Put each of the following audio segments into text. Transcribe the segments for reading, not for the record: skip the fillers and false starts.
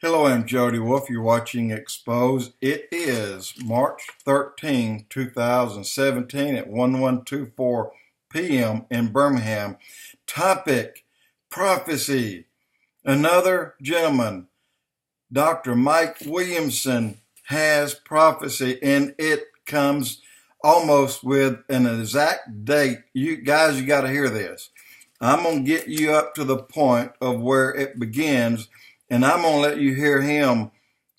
Hello, I'm Jody Wolf. You're watching Expoz. It is March 13, 2017 at 11:24 p.m. in Birmingham. Topic, prophecy. Another gentleman, Dr. Mike Williamson, has prophecy, and it comes almost with an exact date. You guys, you got to hear this. I'm going to get you up to the point of where it begins, and I'm going to let you hear him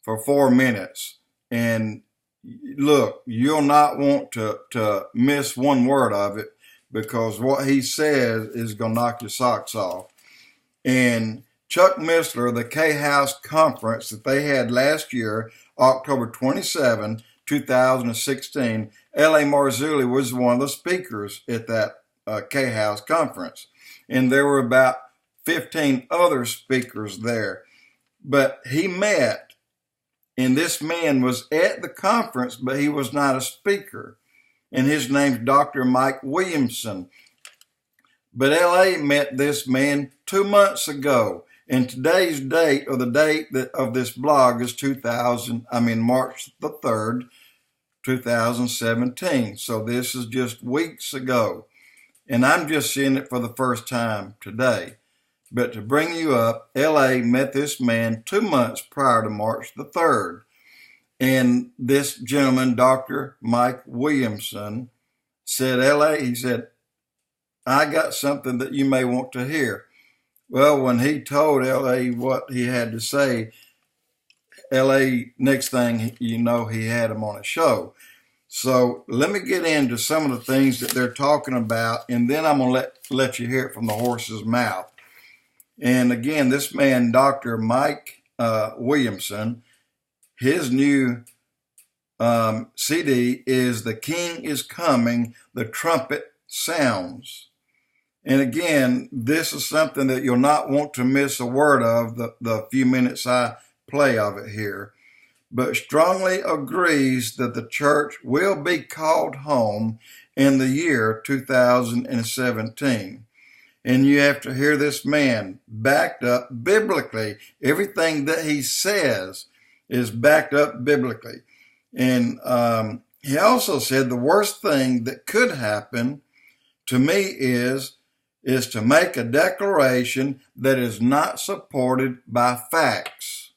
for 4 minutes. And look, you'll not want to miss one word of it, because what he says is going to knock your socks off. And Chuck Missler, the K-House conference that they had last year, October 27, 2016, LAMARZULLI was one of the speakers at that K-House conference. And there were about 15 other speakers there. But he met, and this man was at the conference, but he was not a speaker. And his name's Dr. Mike Williamson. But LA met this man 2 months ago. And today's date, or the date of this blog, is March the 3rd, 2017. So this is just weeks ago. And I'm just seeing it for the first time today. But to bring you up, LA met this man 2 months prior to March the 3rd. And this gentleman, Dr. Mike Williamson, said, he said, I got something that you may want to hear. Well, when he told LA what he had to say, LA, next thing you know, he had him on a show. So let me get into some of the things that they're talking about, and then I'm going to let you hear it from the horse's mouth. And again, this man, Dr. Mike Williamson, his new CD is The King is Coming, the Trumpet Sounds. And again, this is something that you'll not want to miss a word of, the few minutes I play of it here, but strongly agrees that the church will be called home in the year 2017. And you have to hear this man backed up biblically. Everything that he says is backed up biblically. And he also said the worst thing that could happen to me is to make a declaration that is not supported by facts.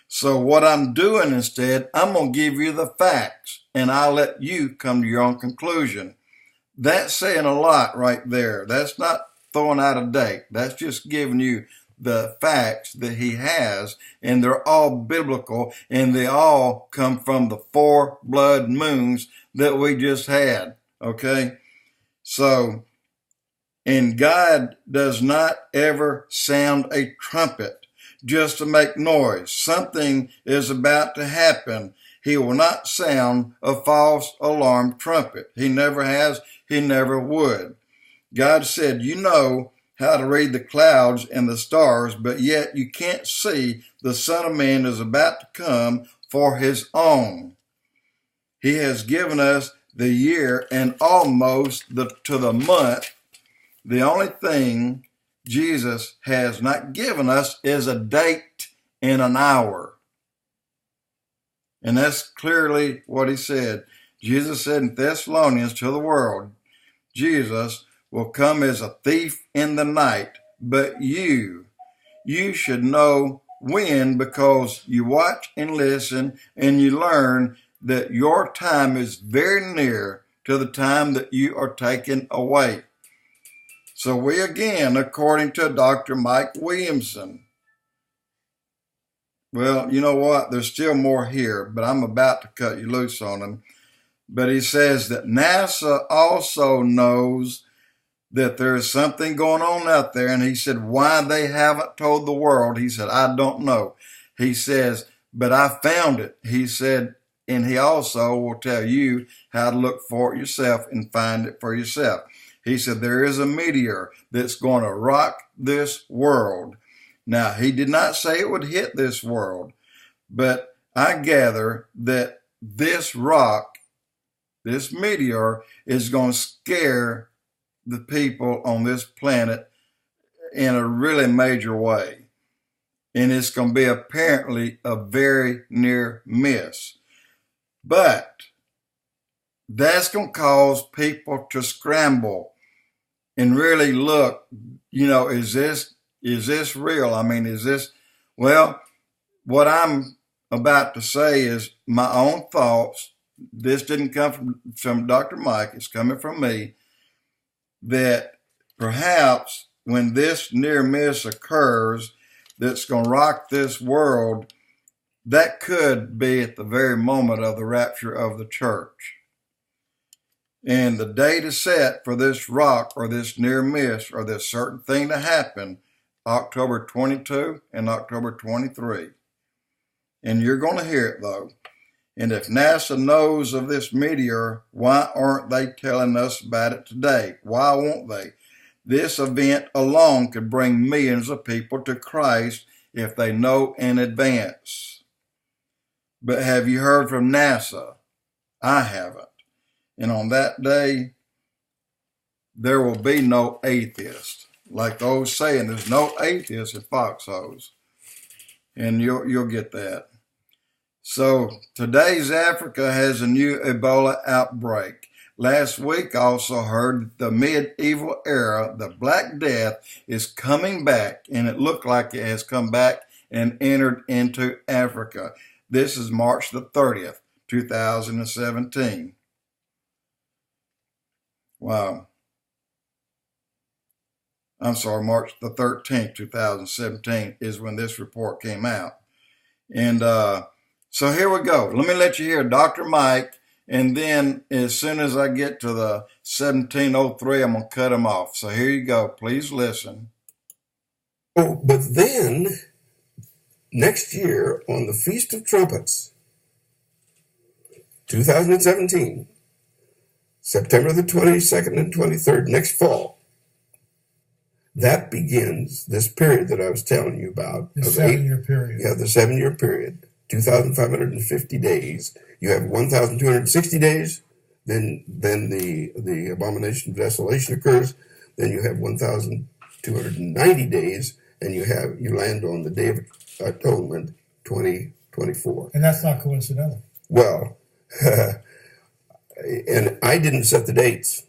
So what I'm doing instead, I'm going to give you the facts, and I'll let you come to your own conclusion. That's saying a lot right there. That's not throwing out a date. That's just giving you the facts that he has, and they're all biblical, and they all come from the 4 blood moons that we just had, okay? So, and God does not ever sound a trumpet just to make noise. Something is about to happen. He will not sound a false alarm trumpet. He never has. He never would. God said, you know how to read the clouds and the stars, but yet you can't see the Son of Man is about to come for his own. He has given us the year and almost to the month. The only thing Jesus has not given us is a date and an hour. And that's clearly what he said. Jesus said in Thessalonians to the world, Jesus will come as a thief in the night, but you should know when, because you watch and listen and you learn that your time is very near to the time that you are taken away. So we again, according to Dr. Mike Williamson, well, you know what? There's still more here, but I'm about to cut you loose on him. But he says that NASA also knows that there is something going on out there. And he said, why they haven't told the world? He said, I don't know. He says, but I found it. He said, and he also will tell you how to look for it yourself and find it for yourself. He said, there is a meteor that's going to rock this world. Now, he did not say it would hit this world, but I gather that this rock, this meteor, is going to scare the people on this planet in a really major way. and it's going to be apparently a very near miss. But that's going to cause people to scramble and really look, is this real? I mean, well, what I'm about to say is my own thoughts. This didn't come from Dr. Mike. It's coming from me, that perhaps when this near miss occurs, that's going to rock this world, that could be at the very moment of the rapture of the church. And the date is set for this rock or this near miss or this certain thing to happen, October 22 and October 23. And you're going to hear it, though. And if NASA knows of this meteor, why aren't they telling us about it today? Why won't they? This event alone could bring millions of people to Christ if they know in advance. But have you heard from NASA? I haven't. And on that day, there will be no atheist. Like the old saying, there's no atheist in foxholes. And you'll get that. So today's Africa has a new Ebola outbreak. Last week I also heard that the medieval era, the Black Death, is coming back, and it looked like it has come back and entered into Africa. This is March the 30th, 2017. Wow. I'm sorry, March the 13th, 2017 is when this report came out. And so here we go. Let me let you hear Dr. Mike, and then as soon as I get to the 1703, I'm going to cut him off. So here you go. Please listen. Oh, but then next year on the Feast of Trumpets, 2017, September the 22nd and 23rd, next fall, that begins this period that I was telling you about. The 7-year period. Yeah, the 7-year period, 2,550 days. You have 1,260 days, then the abomination of desolation occurs, then you have 1,290 days, and you land on the Day of Atonement, 2024. And that's not coincidental. Well, and I didn't set the dates.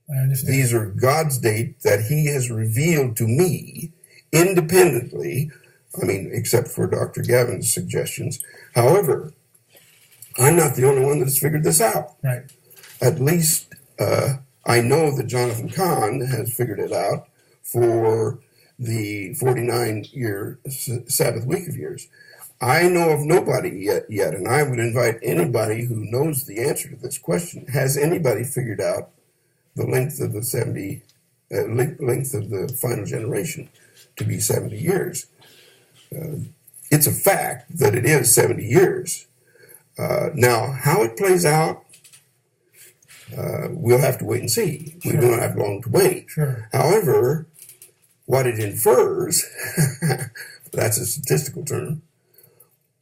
I understand. These are God's date that he has revealed to me independently, except for Dr. Gavin's suggestions. However, I'm not the only one that's figured this out. Right. At least I know that Jonathan Cahn has figured it out for the 49-year Sabbath week of years. I know of nobody yet, and I would invite anybody who knows the answer to this question. Has anybody figured out the length of the length of the final generation to be 70 years? It's a fact that it is 70 years. Now, how it plays out, we'll have to wait and see. Sure. We don't have long to wait. Sure. However, what it infers, that's a statistical term,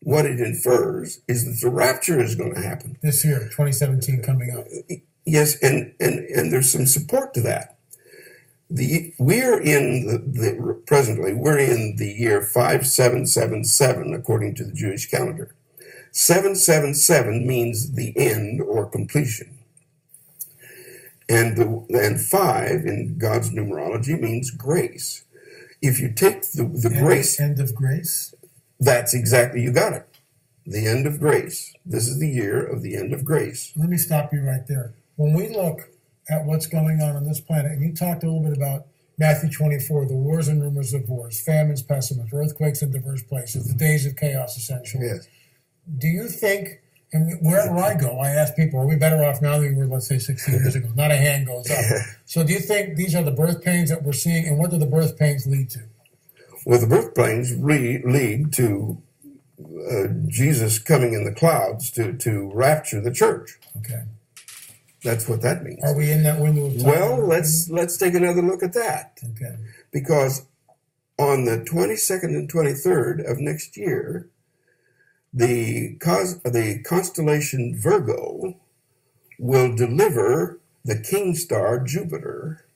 what it infers is that the rapture is going to happen. This year, 2017 coming up. Yes, and there's some support to that. We're in presently we're in the year 5777 according to the Jewish calendar. 777 means the end or completion, and 5 in God's numerology means grace. If you take the grace, end of grace. That's exactly, you got it. The end of grace. This is the year of the end of grace. Let me stop you right there. When we look at what's going on this planet, and you talked a little bit about Matthew 24, the wars and rumors of wars, famines, pessimists, earthquakes in diverse places, the days of chaos, essentially. Yes. Do you think, and wherever I go, I ask people, are we better off now than we were, let's say, 60 years ago? Not a hand goes up. So do you think these are the birth pains that we're seeing, and what do the birth pains lead to? Well, the birth pains lead to Jesus coming in the clouds to rapture the church. Okay. That's what that means. Are we in that window of time? Well, let's take another look at that. Okay. Because on the 22nd and 23rd of next year, the constellation Virgo will deliver the king star Jupiter.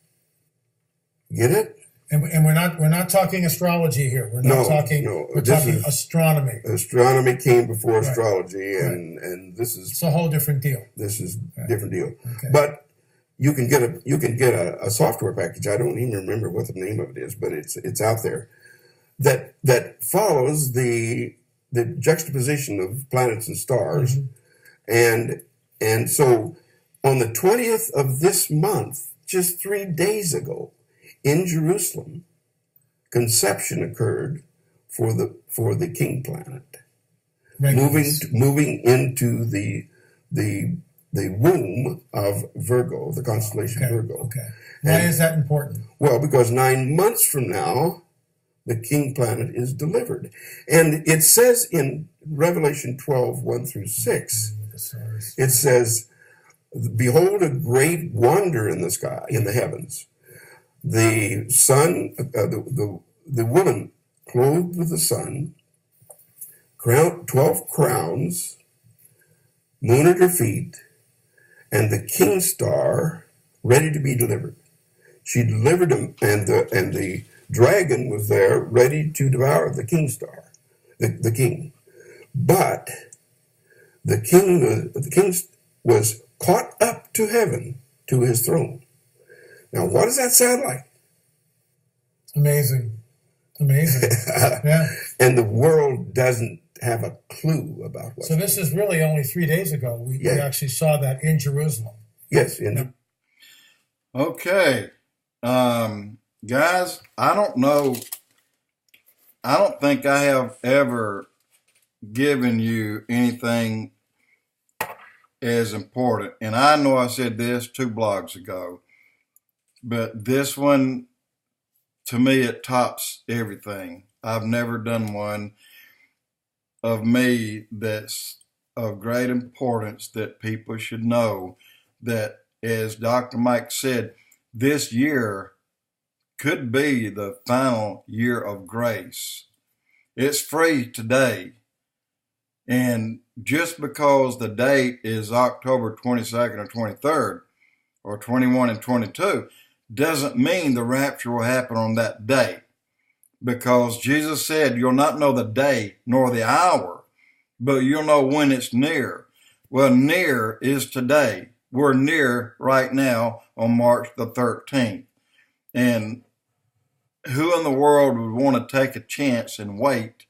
Get it? And we're not talking astrology here. We're not talking. No. We're talking astronomy. Astronomy came before astrology, and this is it's a whole different deal. This is different deal. Okay. But you can get a software package. I don't even remember what the name of it is, but it's out there that follows the juxtaposition of planets and stars, and so on the 20th of this month, just 3 days ago, in Jerusalem, conception occurred for the king planet, moving into the womb of Virgo, the constellation Virgo. Okay. Why is that important? Well, because 9 months from now, the king planet is delivered. And it says in Revelation 12, 1 through 6, it says, behold a great wonder in the sky, in the heavens. The sun, the woman clothed with the sun, 12 crowns, moon at her feet, and the king star ready to be delivered. She delivered him, and the dragon was there ready to devour the king star, the king. But the king was caught up to heaven, to his throne. Now, what does that sound like? Amazing. Yeah. And the world doesn't have a clue about what. So this is really only 3 days ago. We actually saw that in Jerusalem. Yes. Okay. Guys, I don't know. I don't think I have ever given you anything as important. And I know I said this 2 blogs ago, but this one, to me, it tops everything. I've never done one of me that's of great importance that people should know that, as Dr. Mike said, this year could be the final year of grace. It's free today. And just because the date is October 22nd or 23rd or 21 and 22 doesn't mean the rapture will happen on that day. Because Jesus said, you'll not know the day nor the hour, but you'll know when it's near. Well, near is today. We're near right now on March the 13th. And who in the world would want to take a chance and wait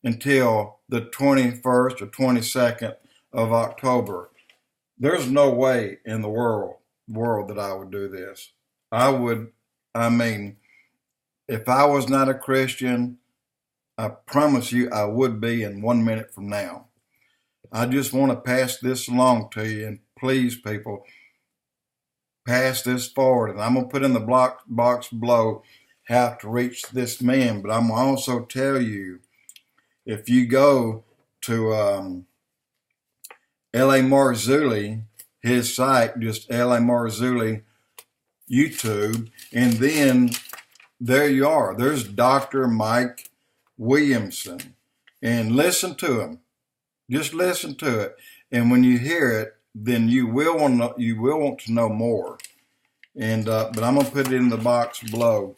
until the 21st or 22nd of October? There's no way in the world that I would do this. If I was not a Christian, I promise you I would be in 1 minute from now. I just want to pass this along to you, and please, people, pass this forward. And I'm going to put in the box below how to reach this man, but I'm going to also tell you, if you go to LAMARZULLI, his site, just LAMARZULLI YouTube, and then there you are. There's Dr. Mike Williamson. And listen to him. Just listen to it. And when you hear it, then you will want to know more. And but I'm going to put it in the box below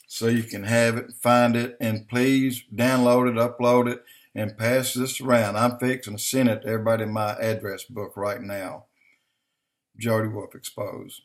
so you can have it, find it, and please download it, upload it, and pass this around. I'm fixing to send it to everybody in my address book right now. Jody Wolf Expoz.